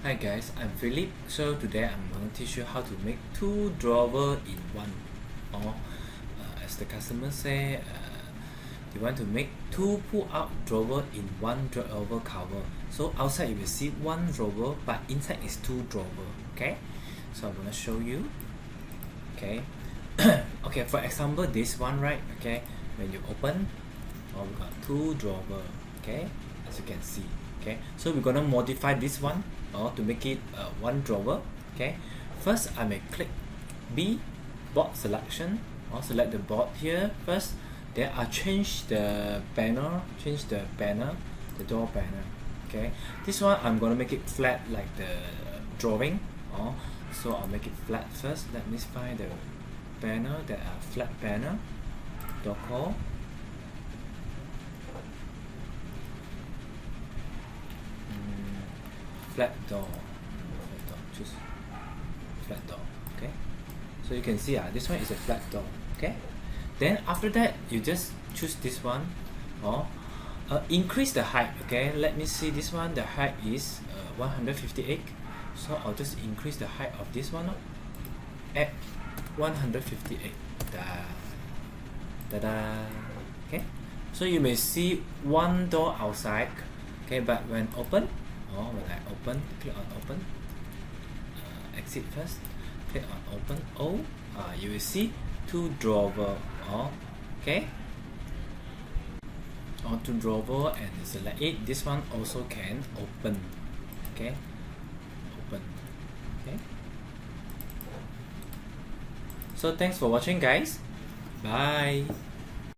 Hi guys, I'm Philip. So today I'm going to teach you how to make two drawer in one. Or as the customer say, you want to make two pull-out drawer in one drawer cover. So outside you will see one drawer, but inside is two drawer. Okay, so I'm gonna show you. Okay, okay. For example, this one, right? Okay, when you open, we got two drawer. Okay, as you can see. Okay, so we're gonna modify this one to make it one drawer. Okay, first I may click B, board selection, or select the board here first. Then I change the banner, the door banner. Okay, this one I'm gonna make it flat like the drawing. So I'll make it flat first. Let me find the banner that are flat banner. Decor. Flat door, choose flat door. Okay, so you can see this one is a flat door. Okay, then after that you just choose this one or increase the height. Okay, let me see, this one the height is 158, so I'll just increase the height of this one at 158. Okay, so you may see one door outside. Okay, but when open, when I open, click on open, exit first, click on open, you will see two drawer. Okay, two drawer, and select it. This one also can open. Okay, open. Okay, so thanks for watching guys. Bye.